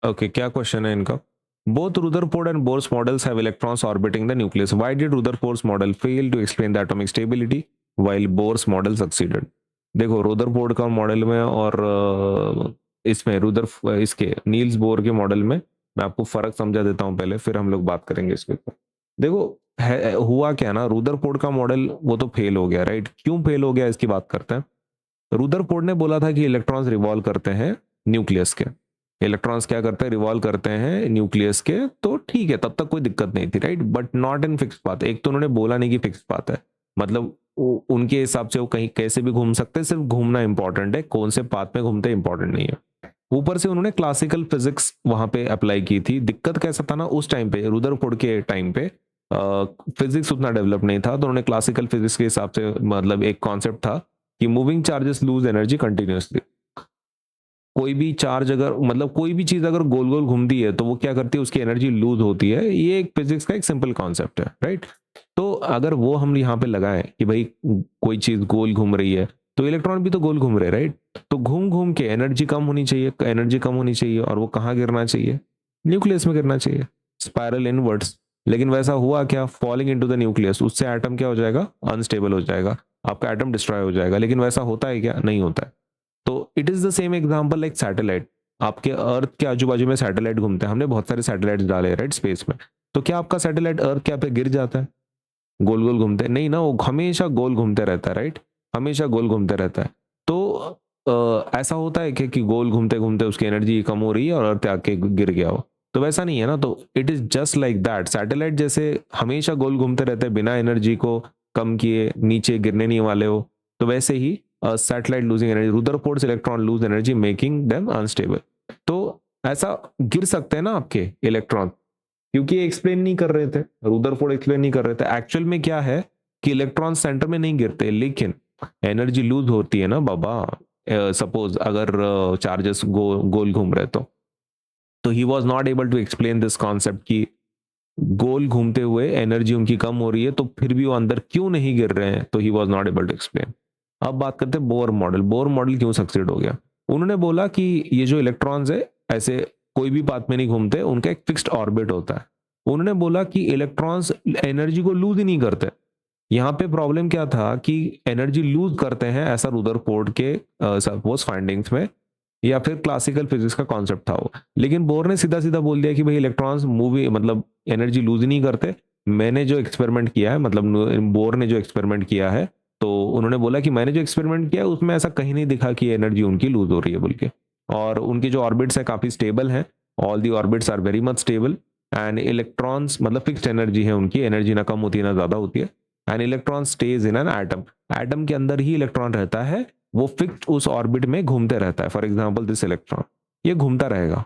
Okay, क्या question है इनका? Both Rutherford and Bohr's models have electrons orbiting the nucleus. Why did Rutherford's model fail to explain the atomic stability while Bohr's model succeeded? देखो, Rutherford का model में और इसमें रुदर इसके Niels Bohr के मॉडल में मैं आपको फर्क समझा देता हूं पहले, फिर हम लोग बात करेंगे इसके ऊपर। देखो, हुआ क्या ना, रुदरफोर्ड का मॉडल वो तो फेल हो गया, राइट? क्यों फेल हो गया इसकी बात करते हैं। रुदरफोर्ड ने बोला था कि इलेक्ट्रॉन्स रिवॉल्व करते हैं न्यूक्लियस के। इलेक्ट्रॉन्स क्या करते हैं? रिवॉल्व करते हैं न्यूक्लियस के। तो ठीक है, तब तक कोई दिक्कत नहीं थी, right? But not in fix path. एक तो उन्होंने बोला नहीं कि फिक्स पाथ है, मतलब उनके हिसाब से वो कहीं कैसे भी घूम सकते हैं, सिर्फ घूमना इंपॉर्टेंट है, कौन से पाथ में घूमते इंपॉर्टेंट नहीं है। ऊपर से उन्होंने क्लासिकल फिजिक्स वहां पे अप्लाई की थी। दिक्कत कैसा था ना, उस टाइम पे रुदरफोर्ड के टाइम पे फिजिक्स उतना डेवलप नहीं था, तो उन्होंने क्लासिकल फिजिक्स के हिसाब से, मतलब एक कॉन्सेप्ट था कि moving charges lose energy continuously. कोई भी चार्ज अगर, मतलब कोई भी चीज अगर गोल गोल घूमती है तो वो क्या करती है, उसकी एनर्जी लूज होती है। ये एक फिजिक्स का एक सिंपल कॉन्सेप्ट है, राइट? तो अगर वो हम यहाँ पे लगाएं कि भाई कोई चीज गोल घूम रही है, तो इलेक्ट्रॉन भी तो गोल घूम रहे हैं, राइट? तो घूम घूम के एनर्जी कम होनी चाहिए, एनर्जी कम होनी चाहिए, और वो कहाँ गिरना चाहिए? न्यूक्लियस में गिरना चाहिए, स्पाइरल इनवर्ट्स। लेकिन वैसा हुआ क्या? फॉलिंग इनटू द न्यूक्लियस, उससे एटम क्या हो जाएगा? अनस्टेबल हो जाएगा, आपका एटम डिस्ट्रॉय हो जाएगा। लेकिन वैसा होता है क्या? नहीं होता है। तो it is the same example like satellite. आपके अर्थ के आजू बाजू में सैटेलाइट घूमते हैं, हमने बहुत सारे सैटेलाइट डाले, राइट, स्पेस में। तो क्या आपका सैटेलाइट अर्थ क्या पे गिर जाता है? गोल गोल घूमते नहीं ना, वो हमेशा गोल घूमते रहता है, राइट? हमेशा गोल घूमते रहता है। तो ऐसा होता है कि गोल घूमते घूमते उसकी एनर्जी कम हो रही है और अर्थ आके गिर गया हो। तो वैसा नहीं है ना। तो it is just like that, satellite जैसे हमेशा गोल घूमते रहते हैं बिना एनर्जी को कम किए, नीचे गिरने नहीं वाले हो। तो वैसे ही satellite losing energy, Rutherford's electron lose energy making them unstable. तो ऐसा गिर सकते हैं ना आपके इलेक्ट्रॉन, क्योंकि एक्सप्लेन नहीं कर रहे थे, रुदरफोर्ड एक्सप्लेन नहीं कर रहे थे एक्चुअल में क्या है कि इलेक्ट्रॉन सेंटर में नहीं गिरते, लेकिन एनर्जी लूज होती है ना बाबा। सपोज अगर चार्जेस गोल घूम रहे तो he was not able to explain this concept कि गोल घूमते हुए एनर्जी उनकी कम हो रही है, तो फिर भी वो अंदर क्यों नहीं गिर रहे हैं, तो he was not able to explain. अब बात करते हैं बोर मॉडल। बोर मॉडल क्यों सक्सीड हो गया? उन्होंने बोला कि ये जो इलेक्ट्रॉन्स है ऐसे कोई भी पाथ में नहीं घूमते, उनका एक फिक्स्ड ऑर्बिट होता है। उन्होंने बोला कि इलेक्ट्रॉन्स एनर्जी को लूज ही नहीं करते। यहाँ पे प्रॉब्लम क्या था कि एनर्जी लूज करते हैं, ऐसा रुदरफोर्ड के सपोज फाइंडिंग्स में, या फिर क्लासिकल फिजिक्स का कॉन्सेप्ट था वो। लेकिन बोर ने सीधा सीधा बोल दिया कि भाई इलेक्ट्रॉन्स मूवी मतलब एनर्जी लूज नहीं करते। मैंने जो एक्सपेरिमेंट किया है, मतलब बोर ने जो एक्सपेरिमेंट किया है, तो उन्होंने बोला कि मैंने जो एक्सपेरिमेंट किया है उसमें ऐसा कहीं नहीं दिखा कि एनर्जी उनकी लूज हो रही है बोल के। और उनके जो ऑर्बिट्स है काफी स्टेबल है, all the orbits are very much stable. And electrons मतलब फिक्स्ड एनर्जी है उनकी, एनर्जी ना कम होती है ना ज्यादा होती है। And electron stage in an atom, atom के अंदर ही इलेक्ट्रॉन रहता है, वो फिक्स्ड उस ऑर्बिट में घूमते रहता है। फॉर एग्जांपल दिस इलेक्ट्रॉन, ये घूमता रहेगा।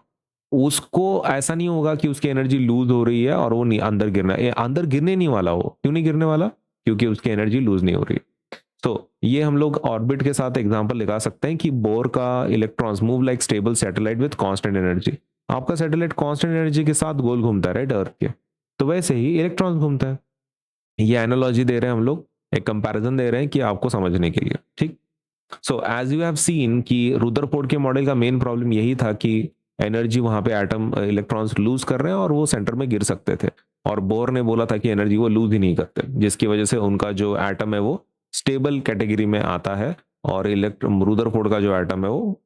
उसको ऐसा नहीं होगा कि उसकी एनर्जी लूज हो रही है और वो नहीं अंदर गिरना, ये अंदर गिरने नहीं वाला। वो क्यों नहीं गिरने वाला? क्योंकि उसकी एनर्जी लूज नहीं हो रही। तो ये हम लोग ऑर्बिट के साथ एग्जांपल लगा सकते हैं कि बोर का electrons move like stable satellite with constant energy. आपका सैटेलाइट कांस्टेंट एनर्जी के साथ गोल घूमता है, राइट, अर्थ के। तो वैसे ही इलेक्ट्रॉन्स घूमता है। ये एनालॉजी दे रहे हैं हम लोग, एक कंपैरिजन दे रहे हैं कि आपको समझने के लिए, ठीक। So as you have seen कि रुदरफोर्ड के मॉडल का मेन प्रॉब्लम यही था कि एनर्जी वहां पे एटम इलेक्ट्रॉन्स लूज कर रहे हैं और वो सेंटर में गिर सकते थे। और बोर ने बोला था कि एनर्जी वो लूज ही नहीं करते, जिसकी वजह से उनका जो एटम है वो स्टेबल कैटेगरी में आता है। और रुदरफोर्ड का जो एटम है वो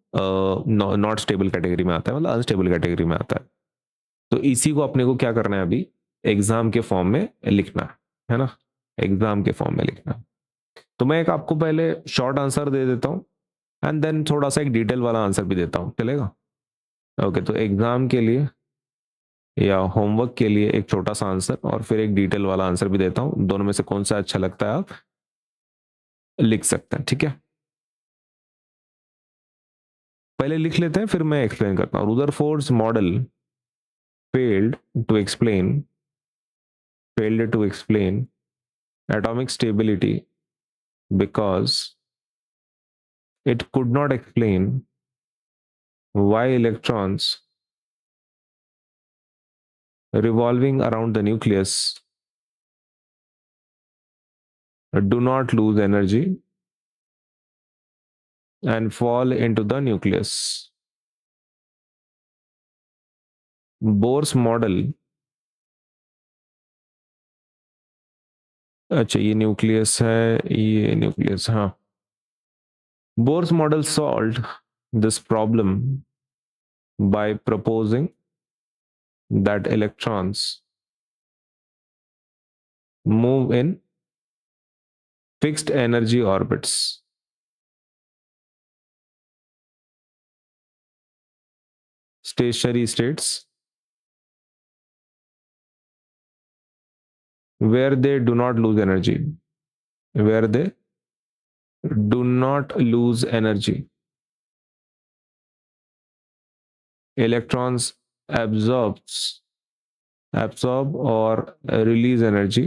नॉट स्टेबल कैटेगरी में आता है, मतलब अनस्टेबल कैटेगरी में आता है। तो इसी को अपने को क्या करना है अभी, एग्जाम के फॉर्म में लिखना है ना, एग्जाम के फॉर्म में लिखना। तो मैं एक आपको पहले शॉर्ट आंसर दे देता हूँ, एंड देन थोड़ा सा एक डिटेल वाला आंसर भी देता हूँ, चलेगा? ओके, तो एग्जाम के लिए या होमवर्क के लिए एक छोटा सा आंसर और फिर एक डिटेल वाला आंसर भी देता हूँ। दोनों में से कौन सा अच्छा लगता है आप लिख सकते हैं, ठीक है? पहले लिख लेते हैं, फिर मैं एक्सप्लेन करता हूँ। रुदरफोर्ड्स model failed to explain failed to explain atomic stability because it could not explain why electrons revolving around the nucleus do not lose energy and fall into the nucleus. Bohr's model, अच्छा ये nucleus है, ये nucleus, हाँ। Bohr's model solve this problem by proposing that electrons move in fixed energy orbits, stationary states, where they do not lose energy, where they do not lose energy. Electrons absorbs absorb or release energy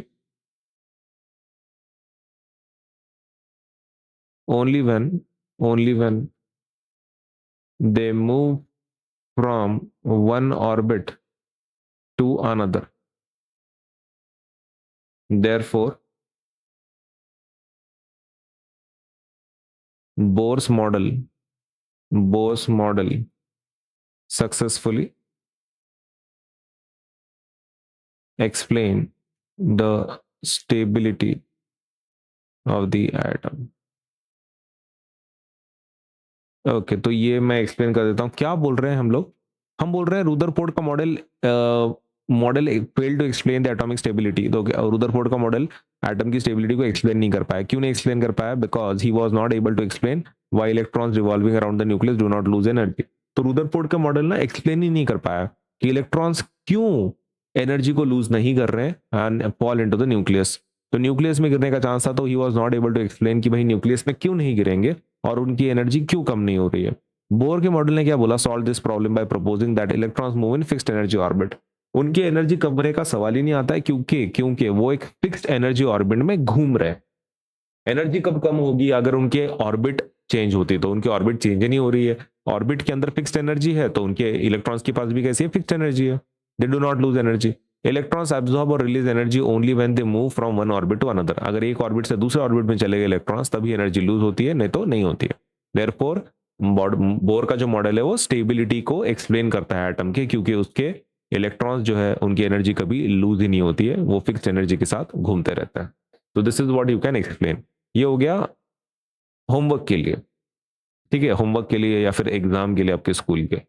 only when they move from one orbit to another. Therefore, Bohr's model Bohr's model successfully explain the stability of the atom. Okay तो ये मैं explain कर देता हूँ क्या बोल रहे हैं हम बोल रहे हैं रुदरफोर्ड का model model fail to explain the atomic stability. तो रुदरफोर्ड का मॉडल एटम की स्टेबिलिटी को एक्सप्लेन नहीं कर पाया। क्यों नहीं एक्सप्लेन कर पाया? Because he was not able to explain why electrons revolving around the nucleus do not lose energy. तो रुदरफोर्ड का मॉडल ना एक्सप्लेन ही नहीं कर पाया कि इलेक्ट्रॉन्स क्यों एनर्जी को लूज नहीं कर रहे हैं and fall into the nucleus. तो न्यूक्लियस में गिरने का चांस था, तो he was not able to explain कि भाई न्यूक्लियस में क्यों नहीं गिरेंगे और उनकी एनर्जी क्यों कम नहीं हो रही है। बोर के मॉडल ने क्या बोला? Solve this problem by proposing that electrons move in fixed energy orbit. उनकी एनर्जी कम होने का सवाल ही नहीं आता है, क्योंकि वो एक फिक्स्ड एनर्जी ऑर्बिट में घूम रहे हैं। एनर्जी कब कम होगी? अगर उनके ऑर्बिट चेंज होती, तो उनकी ऑर्बिट चेंज नहीं हो रही है, ऑर्बिट के अंदर फिक्स्ड एनर्जी है, तो उनके इलेक्ट्रॉन्स के पास भी कैसी है? फिक्स्ड एनर्जी है। They do not lose energy. Electrons absorb और release energy only when they move from one orbit to another. अगर एक ऑर्बिट से दूसरे ऑर्बिट में चले गए इलेक्ट्रॉन्स, तभी एनर्जी लूज होती है, नहीं तो नहीं होती है। देयरफॉर बोर का जो मॉडल है वो स्टेबिलिटी को एक्सप्लेन करता है एटम के, क्योंकि उसके इलेक्ट्रॉन्स जो है उनकी एनर्जी कभी लूज ही नहीं होती है, वो फिक्स्ड एनर्जी के साथ घूमते रहते हैं। तो this is what you can explain. ये हो गया होमवर्क के लिए, ठीक है, होमवर्क के लिए या फिर एग्जाम के लिए आपके स्कूल के।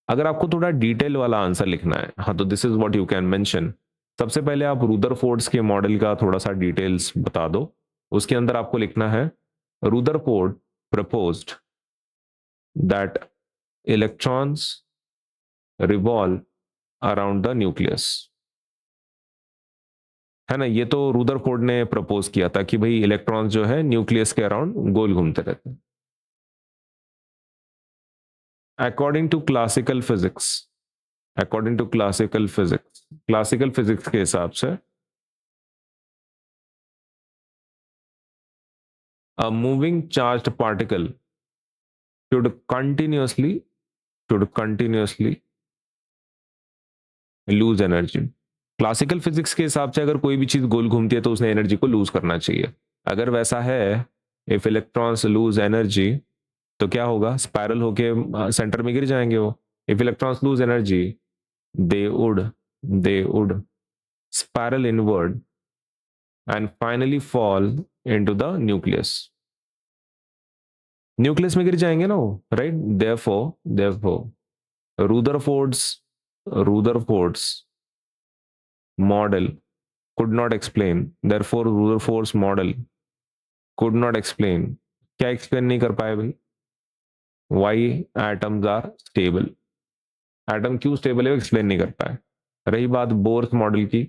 अगर आपको थोड़ा डिटेल वाला आंसर लिखना है, हाँ, तो this is what you can mention. सबसे पहले आप रुदरफोर्ड्स के मॉडल का थोड़ा सा डिटेल्स बता दो। उसके अंदर आपको लिखना है Rutherford proposed that electrons revolve around the nucleus, है ना। ये तो रुदरफोर्ड ने प्रपोज किया था कि भाई इलेक्ट्रॉन्स जो है न्यूक्लियस के अराउंड गोल घूमते रहते हैं। According to classical physics, according to classical physics के हिसाब से a moving charged particle should continuously lose energy। Classical physics के हिसाब से अगर कोई भी चीज गोल घूमती है तो उसने एनर्जी को लूज करना चाहिए। अगर वैसा है, इफ इलेक्ट्रॉन्स लूज एनर्जी, तो क्या होगा? स्पाइरल होके सेंटर में गिर जाएंगे वो। If electrons lose energy, they would they would spiral inward and finally fall into the nucleus। Nucleus में गिर जाएंगे ना वो, right. Therefore Rutherford's Rutherford's model could not explain, therefore Rutherford's model could not explain। क्या explain नहीं कर पाए भाई? why atoms are stable। Atom क्यों स्टेबल है वो एक्सप्लेन नहीं कर पाए। रही बात बोर्स मॉडल की,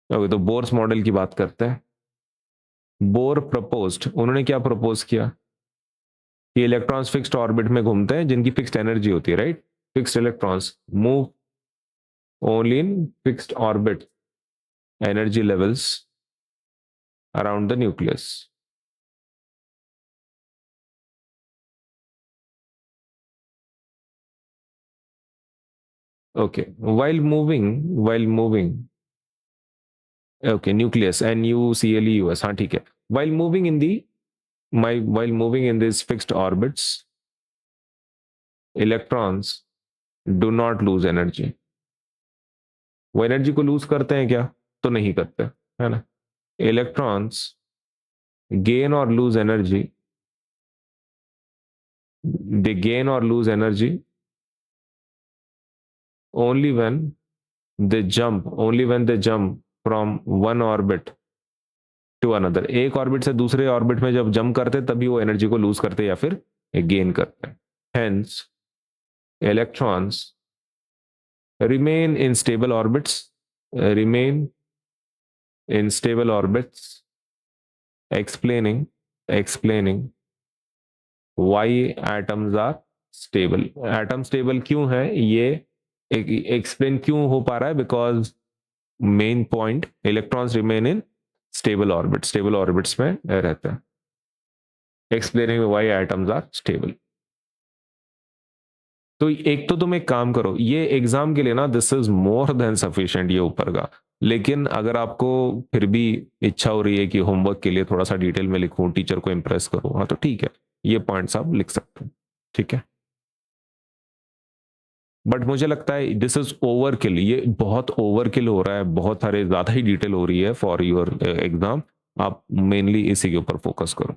ओके, तो बोर्स मॉडल की बात करते हैं। बोर प्रपोज्ड, उन्होंने क्या प्रपोज किया कि इलेक्ट्रॉन्स फिक्स्ड ऑर्बिट में घूमते हैं जिनकी फिक्स्ड एनर्जी होती है, right. Fixed electrons move only in fixed orbit energy levels around the nucleus. okay while moving okay nucleus nucleus, हाँ ठीक है। while moving in these fixed orbits electrons do not lose energy. वो energy को lose करते हैं क्या? तो नहीं करते, है ना। इलेक्ट्रॉन्स गेन और lose energy, they gain or lose energy only when they jump from one orbit to another। एक ऑर्बिट से दूसरे ऑर्बिट में जब जंप करते तभी वो एनर्जी को लूज करते या फिर गेन करते हैं। Hence electrons remain in stable orbits, remain in stable orbits, explaining why atoms are stable। Atom stable क्यों है ये एक्सप्लेन क्यों हो पा रहा है? Because main point, electrons remain in stable orbit, stable orbits में रहते हैं। Explaining why atoms are stable. तो एक तो तुम एक काम करो, ये एग्जाम के लिए ना this is more than sufficient ये ऊपर का। लेकिन अगर आपको फिर भी इच्छा हो रही है कि होमवर्क के लिए थोड़ा सा डिटेल में लिखूं, टीचर को इंप्रेस करूं, हाँ तो ठीक है, ये पॉइंट्स आप लिख सकते हो, ठीक है। बट मुझे लगता है दिस इज ओवरकिल, ये बहुत ओवरकिल हो रहा है, बहुत सारे ज्यादा ही डिटेल हो रही है फॉर योर एग्जाम। आप मेनली इसी के ऊपर फोकस करो।